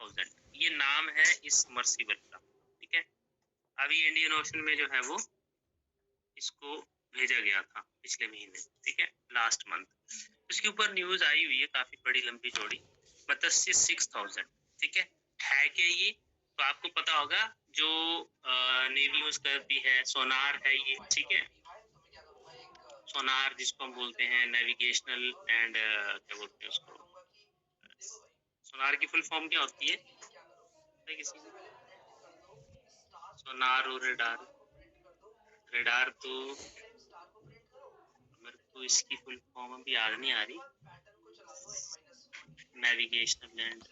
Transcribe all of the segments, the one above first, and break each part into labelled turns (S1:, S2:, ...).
S1: 6000, ये नाम है इस सबमर्सिबल का, ठीक है। अभी इंडियन ओशन में जो है वो इसको भेजा गया था पिछले महीने, ठीक है, लास्ट मंथ। इसके ऊपर न्यूज आई हुई है काफी बड़ी लंबी चौड़ी, मत्स्य 6000, ठीक है क्या ये? तो आपको पता होगा जो नेवी यूज करती है, सोनार है ये, ठीक है। सोनार जिसको हम बोलते हैं नेविगेशनल एंड क्या बोलते हैं उसको, सोनार की फुल फॉर्म क्या होती है किसी को? सोनार और रेडार, रेडार तो मेरे को इसकी फुल फॉर्म अभी याद नहीं आ रही, navigational and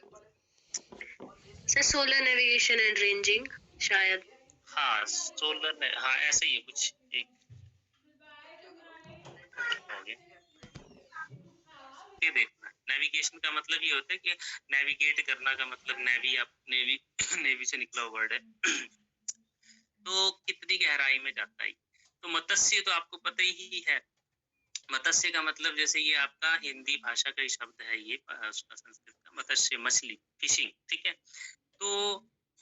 S2: solar navigation and ranging शायद,
S1: हाँ सोलर, हाँ ऐसा ही है कुछ एक हो गया। ये देखना, नेविगेशन का मतलब ये होता है कि नेविगेट करना का मतलब नेवी, आप नेवी नेवी से निकला वर्ड है। तो कितनी गहराई में जाता है? तो मत्स्य तो आपको पता ही है, मत्स्य का मतलब जैसे ये आपका हिंदी भाषा का ही शब्द है, ये उसका संस्कृत का मत्स्य मछली, फिशिंग, ठीक है। तो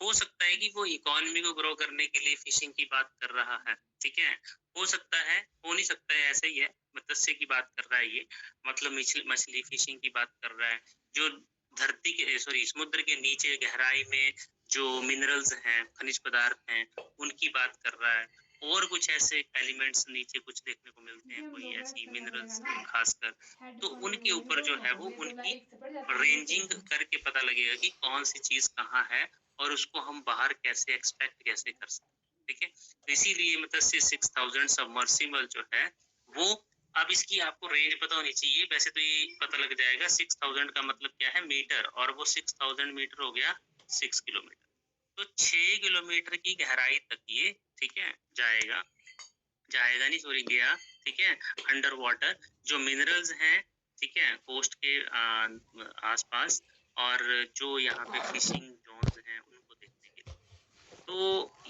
S1: हो सकता है कि वो इकोनॉमी को ग्रो करने के लिए फिशिंग की बात कर रहा है, ठीक है। हो सकता है, हो नहीं सकता है, ऐसा ही है, मत्स्य की बात कर रहा है ये, मतलब मछली फिशिंग की बात कर रहा है। जो धरती के समुद्र के नीचे गहराई में जो मिनरल्स हैं, खनिज पदार्थ हैं, उनकी बात कर रहा है। और कुछ ऐसे एलिमेंट्स नीचे कुछ देखने को मिलते हैं, कोई ऐसी मिनरल्स खासकर, तो उनके ऊपर जो है वो उनकी रेंजिंग करके पता लगेगा कि कौन सी चीज कहाँ है और उसको हम बाहर कैसे एक्सपेक्ट कैसे कर सकते हैं, ठीक है। तो इसीलिए मतलब 6000 सबमर्सिबल जो है वो, अब इसकी आपको रेंज पता होनी चाहिए। वैसे तो ये पता लग जाएगा 6000 का मतलब क्या है मीटर, और वो 6000 मीटर हो गया 6 किलोमीटर। तो 6 किलोमीटर की गहराई तक ये, ठीक है, जाएगा, जाएगा नहीं सॉरी गया, ठीक है, अंडर वाटर जो मिनरल्स हैं, ठीक है, कोस्ट के आसपास, और जो यहाँ पे फिशिंग जोन्स हैं उनको देखने के लिए। तो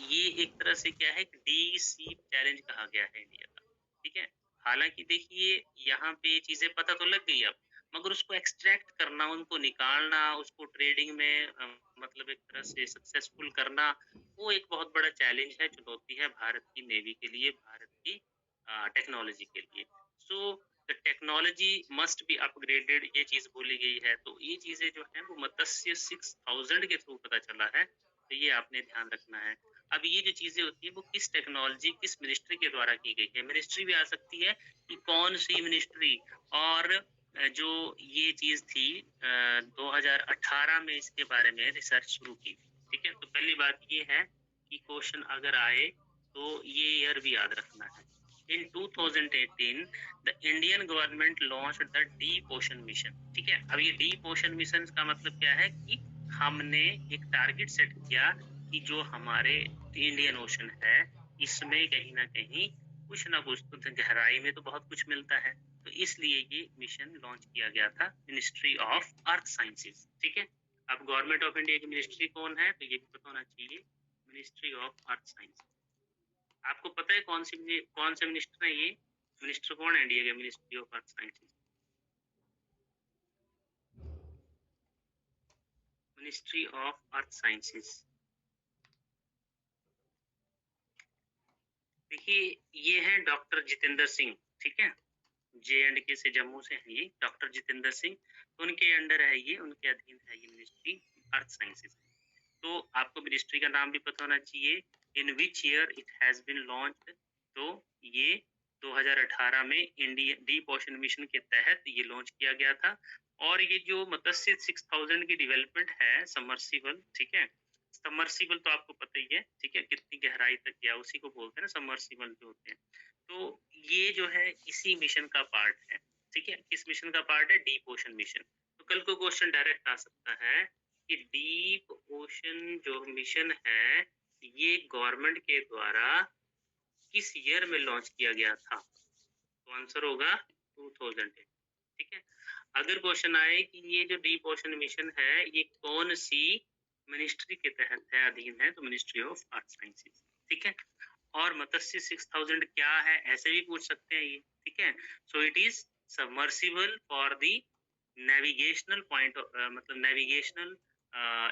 S1: ये एक तरह से क्या है कि डी सी चैलेंज कहा गया है इंडिया का, ठीक है। हालांकि देखिए यहाँ पे ये चीजें पता तो लग गई अब, मगर उसको एक्सट्रैक्ट करना, उनको निकालना, उसको ट्रेडिंग में मतलब एक तरह से सक्सेसफुल करना, वो एक बहुत बड़ा चैलेंज है, चुनौती है भारत की नेवी के लिए, भारत की टेक्नोलॉजी के लिए। So the technology must be upgraded, ये चीज बोली गई है। तो ये चीजें जो है वो मत्स्य 6000 के थ्रू पता चला है, तो ये आपने ध्यान रखना है। अब ये जो चीजें होती है वो किस टेक्नोलॉजी, किस मिनिस्ट्री के द्वारा की गई है, मिनिस्ट्री भी आ सकती है कि कौन सी मिनिस्ट्री। और जो ये चीज थी 2018 में इसके बारे में रिसर्च शुरू की थी, ठीक है। तो पहली बात ये है कि क्वेश्चन अगर आए तो ये ईयर भी याद रखना है। In 2018, the Indian government launched the Deep Ocean Mission, ठीक है। अब ये Deep Ocean Mission का मतलब क्या है कि हमने एक टारगेट सेट किया कि जो हमारे इंडियन ओशन है इसमें कहीं ना कहीं कुछ ना कुछ तो गहराई में तो बहुत कुछ मिलता है, तो इसलिए ये मिशन लॉन्च किया गया था मिनिस्ट्री ऑफ अर्थ साइंसेज, ठीक है। अब गवर्नमेंट ऑफ इंडिया की मिनिस्ट्री कौन है, तो ये भी पता होना चाहिए, मिनिस्ट्री ऑफ अर्थ साइंस। आपको पता है कौन से मिनिस्टर है ये? मिनिस्टर कौन है इंडिया के ministry of earth sciences? Ministry of earth sciences, देखिए ये है डॉक्टर जितेंद्र सिंह, ठीक है, JNK से, जम्मू से है ये डॉक्टर जितेंद्र सिंह, तो उनके अंडर है ये, उनके अधीन है ये मिनिस्ट्री अर्थ साइंसेज। तो आपको मिनिस्ट्री का नाम भी पता होना चाहिए, in which year it has been launched. तो ये 2018 में इंडियन डीप ओशन मिशन के तहत ये लॉन्च किया गया था। और ये जो मत्स्य 6000 की डेवलपमेंट है सबमर्सिबल, ठीक है, सबमर्सिबल तो आपको पता ही है, ठीक है, कितनी गहराई तक गया उसी को बोलते हैं ना सबमर्सिबल जो होते हैं। तो ये जो है इसी मिशन का पार्ट है, ठीक है। किस मिशन का पार्ट है? Deep ocean mission. तो कल को क्वेश्चन डायरेक्ट आ सकता है कि डीप ओशन जो मिशन है ये गवर्नमेंट के द्वारा किस ईयर में लॉन्च किया गया था, तो आंसर होगा 2008, ठीक है। अगर क्वेश्चन आए कि ये जो डीप ओशन मिशन है ये कौन सी मिनिस्ट्री के तहत है, अधीन है, तो मिनिस्ट्री ऑफ अर्थ साइंसेज, ठीक है। और मत्स्य 6000 क्या है ऐसे भी पूछ सकते हैं ये, ठीक है। So it is submersible for the navigational point, मतलब नेविगेशनल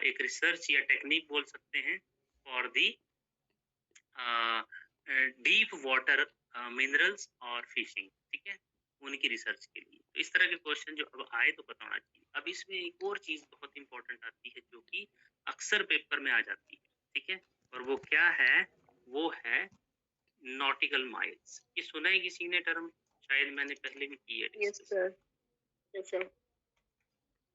S1: एक रिसर्च या टेक्निक बोल सकते हैं for the deep water minerals और फिशिंग, ठीक है, उनकी रिसर्च के लिए। तो इस तरह के क्वेश्चन जो अब आए तो पता होना चाहिए। अब इसमें एक और चीज बहुत इंपॉर्टेंट आती है जो कि अक्सर पेपर में आ जाती है, ठीक है, और वो क्या है, वो है नॉटिकल माइल्स। ये सुना है किसी ने टर्म? शायद मैंने पहले भी की है
S2: yes
S1: discuss.
S2: Sir, yes sir.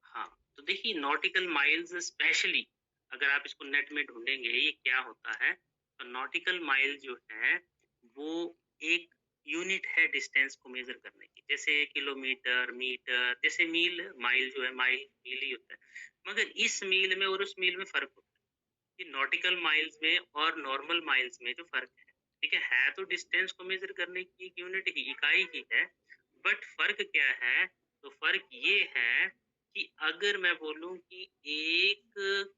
S1: हाँ, तो देखिए नॉटिकल माइल्स स्पेशली अगर आप इसको नेट में ढूंढेंगे ये क्या होता है, तो नॉटिकल माइल जो है वो एक यूनिट है डिस्टेंस को मेजर करने की, जैसे किलोमीटर, मीटर, जैसे मील, माइल जो है माइल मील ही होता है। मगर इस मील में और उस मील में फर्क होता है कि नॉटिकल माइल्स में और नॉर्मल माइल्स में जो फर्क है, ठीक है तो डिस्टेंस को मेजर करने की एक यूनिट ही, इकाई ही है, बट फर्क क्या है, तो फर्क ये है कि अगर मैं बोलूं कि एक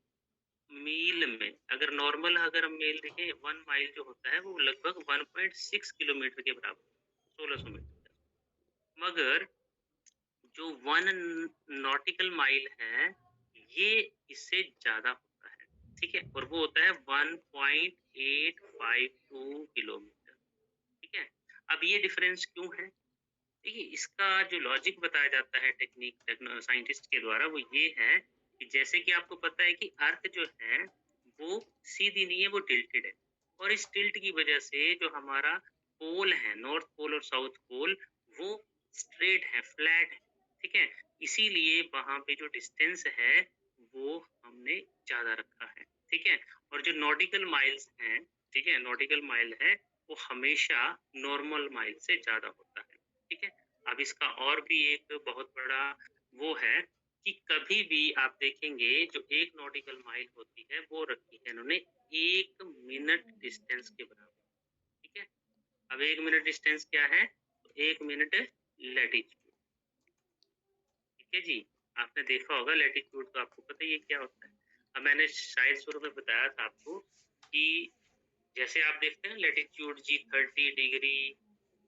S1: मील में, अगर नॉर्मल अगर हम मील देखें, 1 माइल जो होता है वो लगभग 1.6 किलोमीटर के बराबर, 1600 मीटर। मगर जो 1 नॉटिकल माइल है ये इससे ज्यादा होता है, ठीक है, और वो होता है 1.852 किलोमीटर, ठीक है। अब ये डिफरेंस क्यों है? देखिए इसका जो लॉजिक बताया जाता है टेक्निक साइंटिस्ट के द्वारा वो ये है कि जैसे कि आपको पता है कि अर्थ जो है वो सीधी नहीं है, वो टिल्टेड है, और इस टिल्ट की वजह से जो हमारा पोल है, नॉर्थ पोल और साउथ पोल, वो स्ट्रेट है, फ्लैट है, ठीक है, इसीलिए वहां पे जो डिस्टेंस है वो हमने ज्यादा रखा है, ठीक है। और जो नॉटिकल माइल्स हैं, ठीक है, नॉटिकल माइल है वो हमेशा नॉर्मल माइल से ज्यादा होता है, ठीक है। अब इसका और भी एक बहुत बड़ा वो है कि कभी भी आप देखेंगे जो 1 नॉटिकल माइल होती है वो रखी है इन्होंने 1 मिनट डिस्टेंस के बराबर, ठीक है। अब 1 मिनट डिस्टेंस क्या है, तो 1 मिनट लैटिट्यूड, ठीक है जी। आपने देखा होगा लैटिट्यूड, तो आपको पता ही है क्या होता है। अब मैंने शायद शुरू में बताया था आपको कि जैसे आप देखते हैं लैटिट्यूड जी 30 डिग्री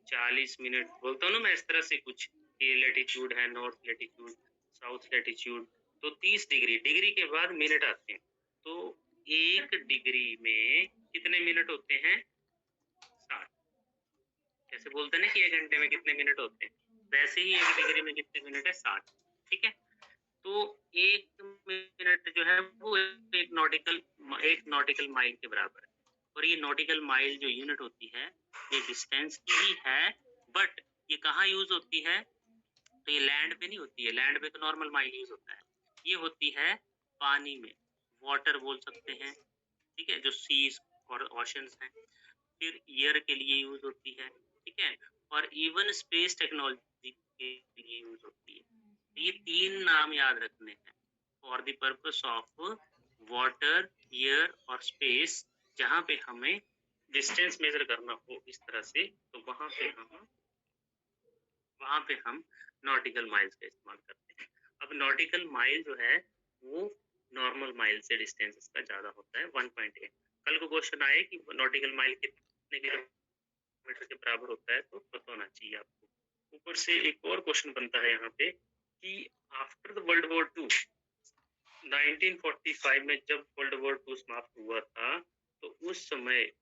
S1: 40 मिनट, बोलता हूँ ना मैं इस तरह से कुछ, ये लैटिट्यूड है, नॉर्थ लैटिट्यूड, साउथ लैटिट्यूड, तो 30 डिग्री, डिग्री के बाद मिनट आते हैं, तो 1 डिग्री में कितने मिनट होते हैं, 60। जैसे बोलते हैं ना कि 1 घंटे में कितने मिनट होते हैं, वैसे ही 1 डिग्री में कितने मिनट है, 60, ठीक है। तो 1 मिनट जो है वो एक नॉटिकल माइल के बराबर है, और ये नॉटिकल माइल जो यूनिट होती है ये डिस्टेंस की ही है, बट ये कहाँ यूज होती है, तो ये लैंड पे नहीं होती है, लैंड पे तो नॉर्मल माइल यूज होता है, ये होती है पानी में, वाटर बोल सकते हैं, ठीक है, जो सीज और ओशंस हैं, फिर एयर के लिए यूज होती है, ठीक है, और इवन स्पेस टेक्नोलॉजी के लिए यूज होती है। ये 3 नाम याद रखने हैं for the purpose of water, air और स्पेस, जहाँ पे हमें डिस्टेंस मेजर करना हो इस तरह से, तो वहां पे हम नॉटिकल माइल्स का इस्तेमाल करते हैं। अब नॉटिकल माइल जो है वो नॉर्मल माइल से डिस्टेंस इसका ज्यादा होता है 1.8। कल को क्वेश्चन आए कि नॉटिकल माइल कितने किलोमीटर के बराबर होता है, तो पता होना चाहिए आपको। ऊपर से एक और क्वेश्चन बनता है यहाँ पे कि after the world war two 1945 में जब वर्ल्ड वॉर टू समाप्त हुआ था, तो उस समय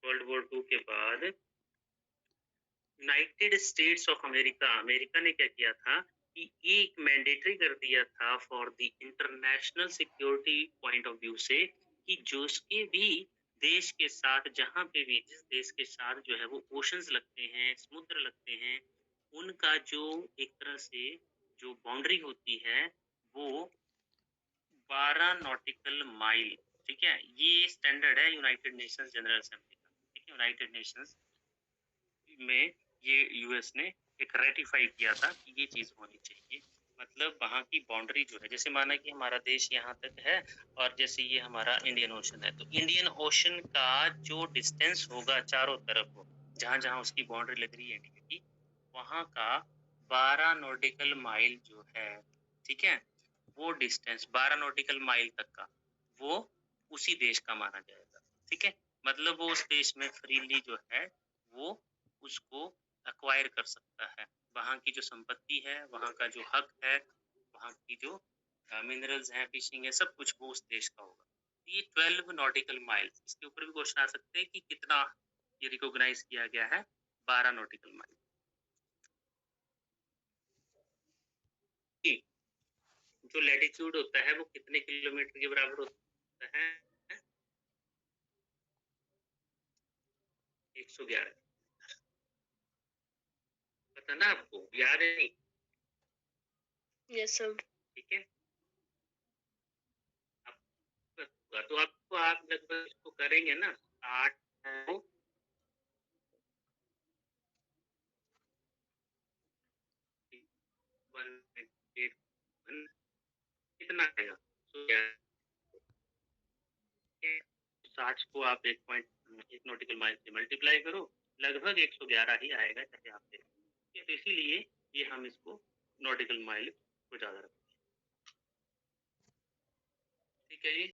S1: वर्ल्ड वॉर टू के बाद United states of America, America ने क्या किया था कि एक मैंडेटरी कर दिया था for the international security point of view से, कि जो उसके भी देश के साथ, जहाँ पे भी जिस देश के साथ जो है वो ओशंस लगते हैं, समुद्र लगते हैं, उनका जो एक तरह से जो बाउंड्री होती है वो 12 नॉटिकल माइल, ठीक है, ये स्टैंडर्ड है यूनाइटेड नेशंस जनरल असेंबली का, ठीक है, यूनाइटेड नेशंस में ये यूएस ने एक रेटिफाई किया था कि ये चीज होनी चाहिए। मतलब वहाँ की बाउंड्री जो है, जैसे माना कि हमारा देश यहाँ तक है और जैसे ये हमारा इंडियन ओशन है, तो इंडियन ओशन का जो डिस्टेंस होगा चारों तरफ हो, जहाँ जहाँ उसकी बाउंड्री लग रही है इंडिया की, वहाँ का 12 नॉटिकल माइल जो है, ठीक है, वो डिस्टेंस 12 नॉटिकल माइल तक का वो उसी देश का माना जाएगा, ठीक है। मतलब वो उस देश में फ्रीली जो है वो उसको अक्वायर कर सकता है, वहाँ की जो संपत्ति है, वहाँ का जो हक है, वहाँ की जो मिनरल्स हैं, फिशिंग है, सब कुछ वो उस देश का होगा। ये 12 नॉटिकल माइल्स, इसके ऊपर भी क्वेश्चन आ सकते हैं कि कितना ये रिकॉग्नाइज किया गया है, 12 नॉटिकल माइल। जो लैटिट्यूड होता है वो कितने किलोमीटर के बराबर होता है? 111। पता ना आपको, याद है नहीं?
S2: Yes sir.
S1: ठीक है, तो आपको आप लगभग इसको करेंगे ना 8 कितना आएगा? तो 60 को आप 1 नॉटिकल माइल से मल्टीप्लाई करो, लगभग 111 ही आएगा, चाहे आप देखो। तो इसीलिए ये हम इसको नॉटिकल माइल को ज्यादा रखते हैं। ठीक है जी।